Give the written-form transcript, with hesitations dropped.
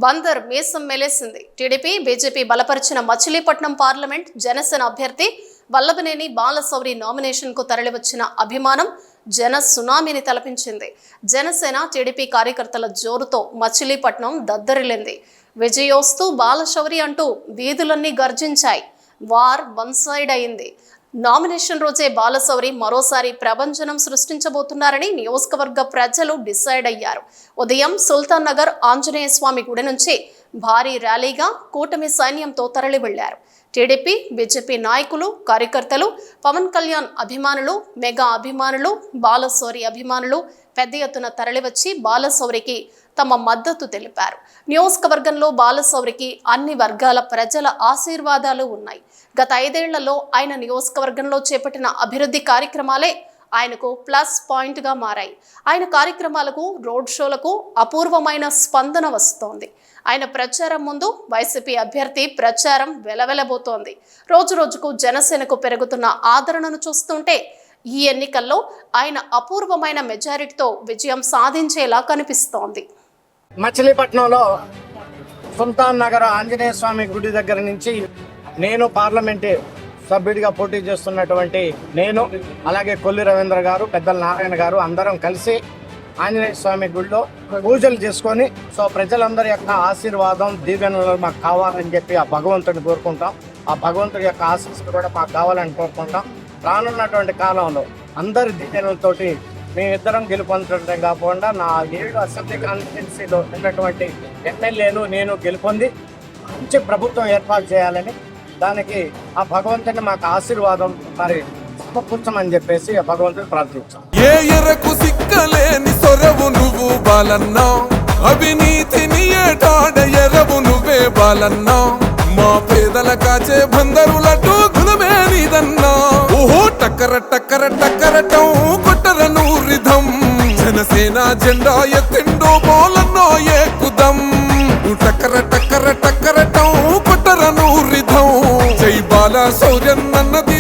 బందర్ మీసం మెలేసింది. TDP BJP బలపరిచిన Machilipatnam parliament Janasena అభ్యర్థి వల్లభనేని బాలశౌరి నామినేషన్ కు తరలివచ్చిన అభిమానం జన సునామీని తలపించింది. జనసేన టీడీపీ కార్యకర్తల జోరుతో మచిలీపట్నం దద్దరిల్లింది. విజయోస్తు బాలశౌరి అంటూ వీధులన్నీ గర్జించాయి. వార్ వన్ సైడ్ అయింది. నామినేషన్ రోజే బాలశౌరి మరోసారి ప్రభంజనం సృష్టించబోతున్నారని నియోజకవర్గ ప్రజలు డిసైడ్ అయ్యారు. ఉదయం సుల్తాన్ నగర్ ఆంజనేయ స్వామి గుడి నుంచి భారీ ర్యాలీగా కూటమి సైన్యంతో తరలి వెళ్లారు. టీడీపీ బీజేపీ నాయకులు కార్యకర్తలు, పవన్ కళ్యాణ్ అభిమానులు, మెగా అభిమానులు, బాలశౌరి అభిమానులు పెద్ద ఎత్తున తరలివచ్చి బాలశౌరికి తమ మద్దతు తెలిపారు. నియోజకవర్గంలో బాలశౌరికి అన్ని వర్గాల ప్రజల ఆశీర్వాదాలు ఉన్నాయి. గత 5 ఏళ్లలో ఆయన నియోజకవర్గంలో చేపట్టిన అభివృద్ధి కార్యక్రమాలే ఆయనకు ప్లస్ పాయింట్గా మారాయి. ఆయన కార్యక్రమాలకు, రోడ్ షోలకు అపూర్వమైన స్పందన వస్తోంది. ఆయన ప్రచారం ముందు వైసీపీ అభ్యర్థి ప్రచారం వెలవెలబోతోంది. రోజు రోజుకు జనసేనకు పెరుగుతున్న ఆదరణను చూస్తుంటే ఈ ఎన్నికల్లో ఆయన అపూర్వమైన మెజారిటీతో విజయం సాధించేలా కనిపిస్తోంది. మచిలీపట్నంలో సుల్తాన్ నగర్ ఆంజనేయ స్వామి గుడి దగ్గర నుంచి నేను పార్లమెంట్ సభ్యుడిగా పోటీ చేస్తున్నటువంటి నేను, అలాగే కొల్లి రవీంద్ర గారు, పెద్దల నారాయణ గారు అందరం కలిసి ఆంజనేయ స్వామి గుడిలో పూజలు చేసుకొని ప్రజలందరి యొక్క ఆశీర్వాదం దీవెనలు మాకు కావాలని చెప్పి ఆ భగవంతుడిని కోరుకుంటాం. ఆ భగవంతుడి యొక్క ఆశీస్సులు కూడా మాకు కావాలని కోరుకుంటాం. రానున్నటువంటి కాలంలో అందరి దీవెనలతోటి మేమిద్దరం గెలుపొందడం కాకుండా నా 7 అసెంబ్లీ కాన్స్టిట్యున్సీలో ఉన్నటువంటి ఎమ్మెల్యేలు నేను గెలుపొంది మంచి ప్రభుత్వం ఏర్పాటు చేయాలని, దానికి ఆ భగవంతుని మాకు ఆశీర్వాదం మరి సమకూర్చమని చెప్పేసి ఆ భగవంతుని ప్రార్థించాం. ఏ ఎరకు సిక్కలేని సొరవు నువ్వు బాలన్నా, అవినీతిని ఏటాడ ఎరవు నువ్వే బాలన్నా, మా పేదల కాచే బందరులట్టు గుణమే నీదన్నా. ఓహో టక్కర టక్కర టక్కరటం కొట్టరను రిధం, జనసేన జెండా ఎత్తిండో బోలన్నో ఏకుదం. టక్కర టక్కర టక్కరటం కొట్టరను రిధం, జై బాల శౌర్యన్నది